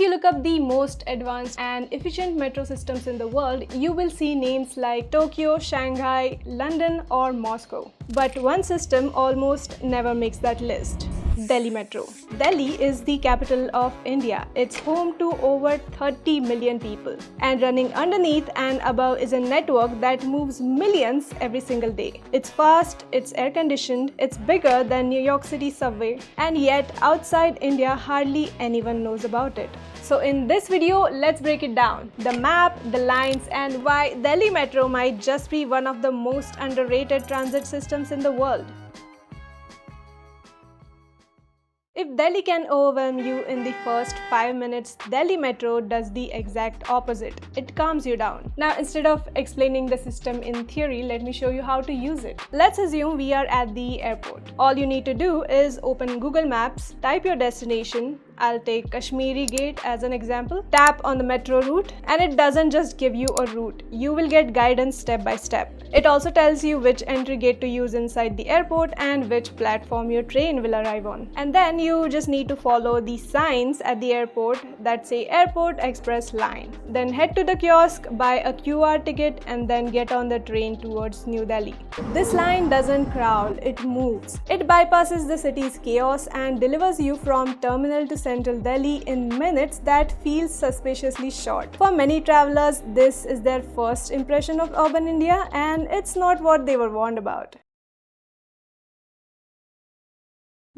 If you look up the most advanced and efficient metro systems in the world, you will see names like Tokyo, Shanghai, London, or Moscow. But one system almost never makes that list: Delhi Metro. Delhi is the capital of India. It's home to over 30 million people. And running underneath and above is a network that moves millions every single day. It's fast, it's air-conditioned, it's bigger than New York City subway, and yet outside India hardly anyone knows about it. So in this video, let's break it down: the map, the lines, and why Delhi Metro might just be one of the most underrated transit systems in the world. If Delhi can overwhelm you in the first 5 minutes, Delhi Metro does the exact opposite. It calms you down. Now, instead of explaining the system in theory, let me show you how to use it. Let's assume we are at the airport. All you need to do is open Google Maps, type your destination. I'll take Kashmiri Gate as an example. Tap on the metro route, and it doesn't just give you a route. You will get guidance step by step. It also tells you which entry gate to use inside the airport and which platform your train will arrive on. And then you just need to follow the signs at the airport that say Airport Express Line. Then head to the kiosk, buy a QR ticket, and then get on the train towards New Delhi. This line doesn't crawl, it moves. It bypasses the city's chaos and delivers you from terminal to Central Delhi in minutes that feels suspiciously short. For many travelers, this is their first impression of urban India, and it's not what they were warned about.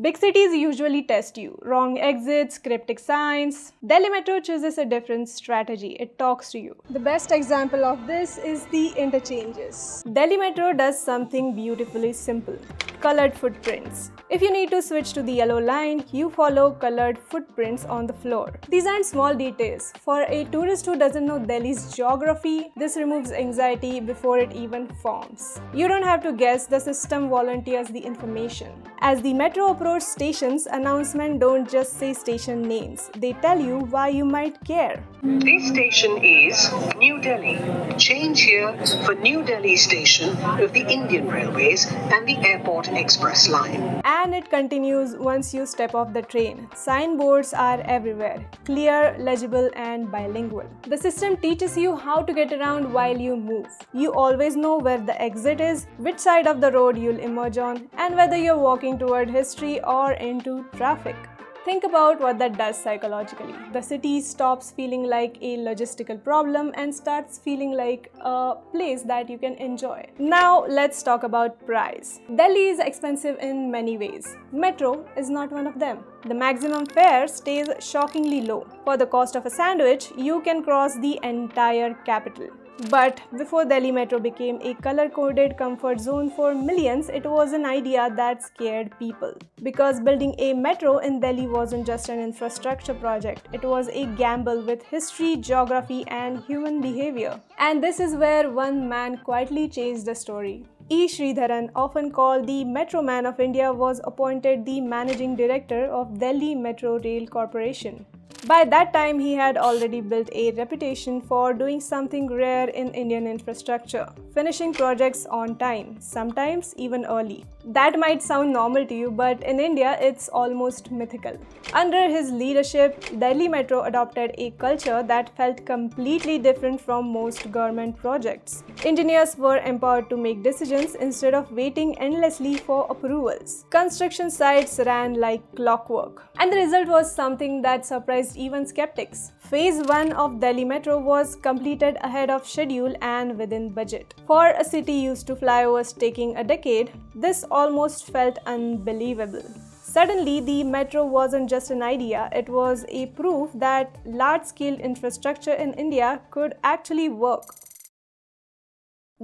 Big cities usually test you. Wrong exits, cryptic signs. Delhi Metro chooses a different strategy. It talks to you. The best example of this is the interchanges. Delhi Metro does something beautifully simple: colored footprints. If you need to switch to the yellow line, you follow colored footprints on the floor. These aren't small details. For a tourist who doesn't know Delhi's geography, this removes anxiety before it even forms. You don't have to guess, the system volunteers the information. As the metro approaches stations, announcements don't just say station names. They tell you why you might care. This station is New Delhi. Change here for New Delhi station of the Indian Railways and the Airport Express Line. And it continues once you step off the train. Signboards are everywhere, clear, legible, and bilingual. The system teaches you how to get around while you move. You always know where the exit is, which side of the road you'll emerge on, and whether you're walking toward history or into traffic. Think about what that does psychologically. The city stops feeling like a logistical problem and starts feeling like a place that you can enjoy. Now let's talk about price. Delhi is expensive in many ways. Metro is not one of them. The maximum fare stays shockingly low. For the cost of a sandwich, you can cross the entire capital. But before Delhi Metro became a color-coded comfort zone for millions, it was an idea that scared people. Because building a metro in Delhi wasn't just an infrastructure project, it was a gamble with history, geography, and human behavior. And this is where one man quietly changed the story. E. Sridharan, often called the Metro Man of India, was appointed the managing director of Delhi Metro Rail Corporation. By that time, he had already built a reputation for doing something rare in Indian infrastructure: finishing projects on time, sometimes even early. That might sound normal to you, but in India, it's almost mythical. Under his leadership, Delhi Metro adopted a culture that felt completely different from most government projects. Engineers were empowered to make decisions instead of waiting endlessly for approvals. Construction sites ran like clockwork. And the result was something that surprised even skeptics. Phase 1 of Delhi Metro was completed ahead of schedule and within budget. For a city used to flyovers taking a decade, this almost felt unbelievable. Suddenly, the metro wasn't just an idea, it was a proof that large-scale infrastructure in India could actually work.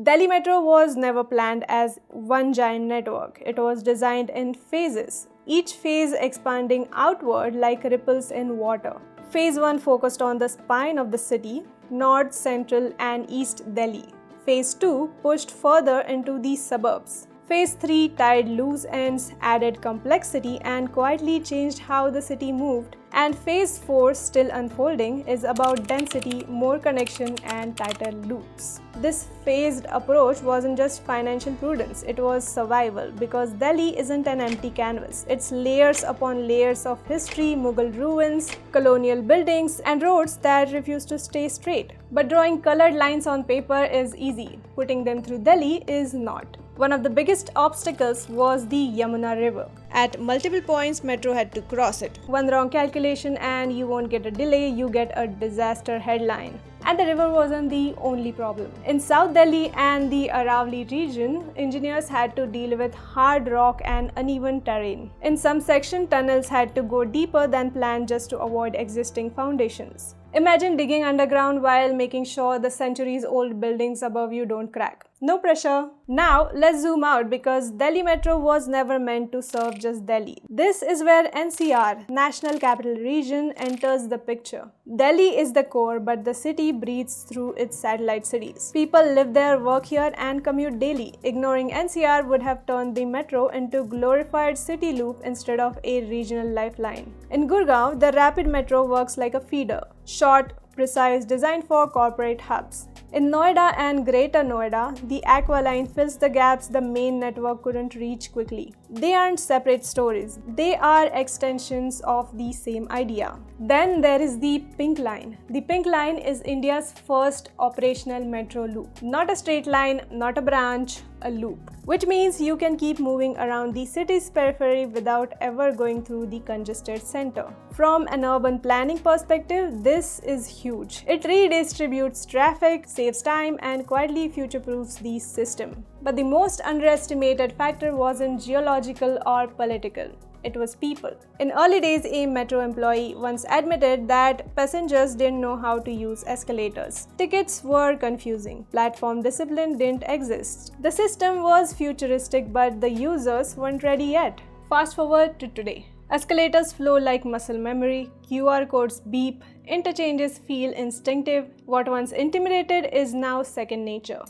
Delhi Metro was never planned as one giant network. It was designed in phases, each phase expanding outward like ripples in water. Phase 1 focused on the spine of the city, North, Central, and East Delhi. Phase 2 pushed further into the suburbs. Phase 3 tied loose ends, added complexity, and quietly changed how the city moved. And Phase 4, still unfolding, is about density, more connection, and tighter loops. This phased approach wasn't just financial prudence, it was survival, because Delhi isn't an empty canvas. It's layers upon layers of history, Mughal ruins, colonial buildings, and roads that refuse to stay straight. But drawing colored lines on paper is easy. Putting them through Delhi is not. One of the biggest obstacles was the Yamuna River. At multiple points, metro had to cross it. One wrong calculation and you won't get a delay, you get a disaster headline. And the river wasn't the only problem. In South Delhi and the Aravalli region, engineers had to deal with hard rock and uneven terrain. In some sections, tunnels had to go deeper than planned just to avoid existing foundations. Imagine digging underground while making sure the centuries-old buildings above you don't crack. No pressure. Now, let's zoom out because Delhi Metro was never meant to serve just Delhi. This is where NCR, National Capital Region, enters the picture. Delhi is the core, but the city breathes through its satellite cities. People live there, work here, and commute daily. Ignoring NCR would have turned the metro into a glorified city loop instead of a regional lifeline. In Gurgaon, the rapid metro works like a feeder. Short, precise, designed for corporate hubs. In Noida and Greater Noida, the Aqua Line fills the gaps the main network couldn't reach quickly. They aren't separate stories, they are extensions of the same idea. Then there is the Pink Line. The Pink Line is India's first operational metro loop. Not a straight line, not a branch, a loop. Which means you can keep moving around the city's periphery without ever going through the congested center. From an urban planning perspective, this is huge. It redistributes traffic, saves time, and quietly future-proofs the system. But the most underestimated factor wasn't geological or political. It was people. In early days, a metro employee once admitted that passengers didn't know how to use escalators. Tickets were confusing. Platform discipline didn't exist. The system was futuristic, but the users weren't ready yet. Fast forward to today. Escalators flow like muscle memory, QR codes beep, interchanges feel instinctive. What once intimidated is now second nature.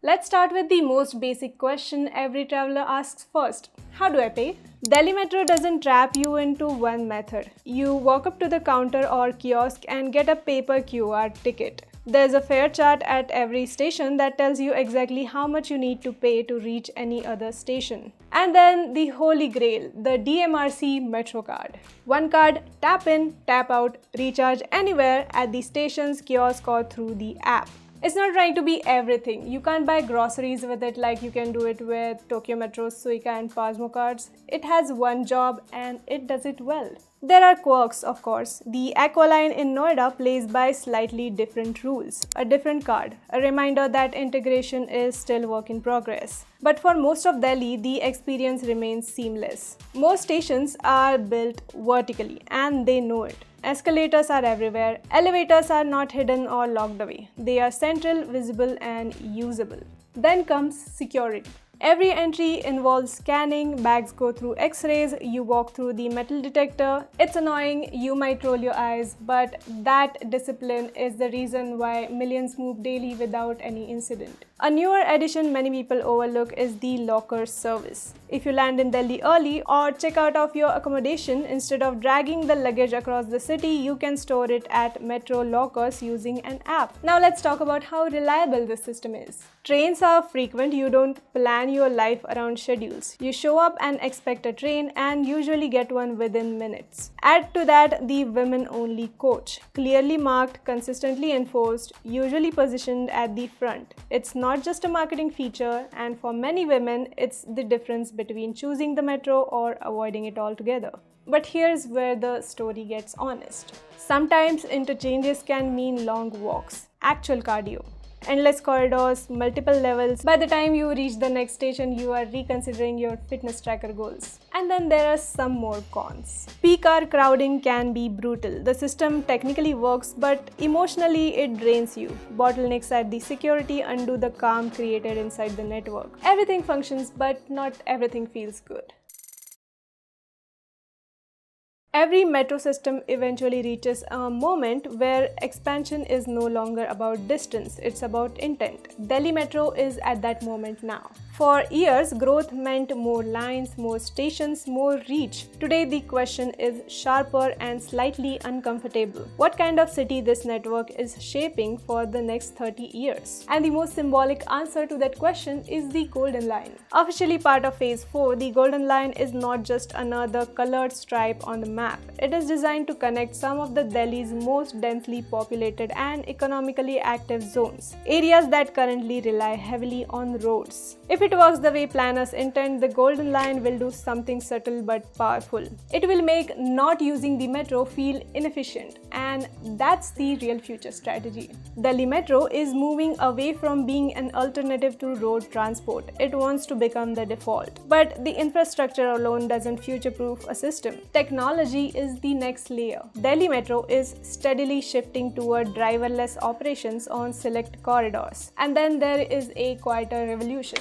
Let's start with the most basic question every traveler asks first. How do I pay? Delhi Metro doesn't trap you into one method. You walk up to the counter or kiosk and get a paper QR ticket. There's a fare chart at every station that tells you exactly how much you need to pay to reach any other station. And then the holy grail, the DMRC Metro card. One card, tap in, tap out, recharge anywhere at the station's kiosk or through the app. It's not trying to be everything. You can't buy groceries with it like you can do it with Tokyo Metro's Suica and Pasmo cards. It has one job and it does it well. There are quirks, of course. The Aqua Line in Noida plays by slightly different rules. A different card, a reminder that integration is still work in progress. But for most of Delhi, the experience remains seamless. Most stations are built vertically and they know it. Escalators are everywhere. Elevators are not hidden or locked away. They are central, visible, and usable. Then comes security. Every entry involves scanning, bags go through x-rays, you walk through the metal detector. It's annoying, you might roll your eyes, but that discipline is the reason why millions move daily without any incident. A newer addition many people overlook is the locker service. If you land in Delhi early or check out of your accommodation, instead of dragging the luggage across the city, you can store it at metro lockers using an app. Now let's talk about how reliable this system is. Trains are frequent, you don't plan your life around schedules. You show up and expect a train and usually get one within minutes. Add to that the women-only coach, clearly marked, consistently enforced, usually positioned at the front. It's not just a marketing feature, and for many women, it's the difference between choosing the metro or avoiding it altogether. But here's where the story gets honest. Sometimes interchanges can mean long walks, actual cardio. Endless corridors, multiple levels. By the time you reach the next station, you are reconsidering your fitness tracker goals. And then there are some more cons. Peak hour crowding can be brutal. The system technically works, but emotionally it drains you. Bottlenecks at the security undo the calm created inside the network. Everything functions, but not everything feels good. Every metro system eventually reaches a moment where expansion is no longer about distance, it's about intent. Delhi Metro is at that moment now. For years, growth meant more lines, more stations, more reach. Today, the question is sharper and slightly uncomfortable. What kind of city this network is shaping for the next 30 years? And the most symbolic answer to that question is the Golden Line. Officially part of Phase 4, the Golden Line is not just another colored stripe on the map. It is designed to connect some of the Delhi's most densely populated and economically active zones, areas that currently rely heavily on roads. If it works the way planners intend, the Golden Line will do something subtle but powerful. It will make not using the metro feel inefficient, and that's the real future strategy. Delhi Metro is moving away from being an alternative to road transport. It wants to become the default. But the infrastructure alone doesn't future-proof a system. Technology is the next layer. Delhi Metro is steadily shifting toward driverless operations on select corridors. And then there is a quieter revolution: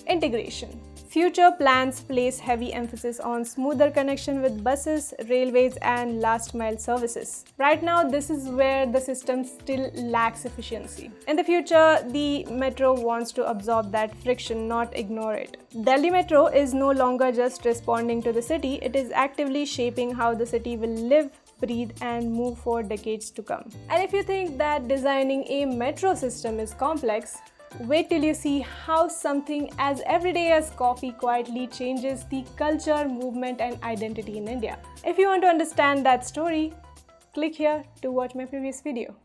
integration. Future plans place heavy emphasis on smoother connection with buses, railways, and last-mile services. Right now, this is where the system still lacks efficiency. In the future, the metro wants to absorb that friction, not ignore it. Delhi Metro is no longer just responding to the city, it is actively shaping how the city will live, breathe, and move for decades to come. And if you think that designing a metro system is complex, wait till you see how something as everyday as coffee quietly changes the culture, movement, and identity in India. If you want to understand that story, click here to watch my previous video.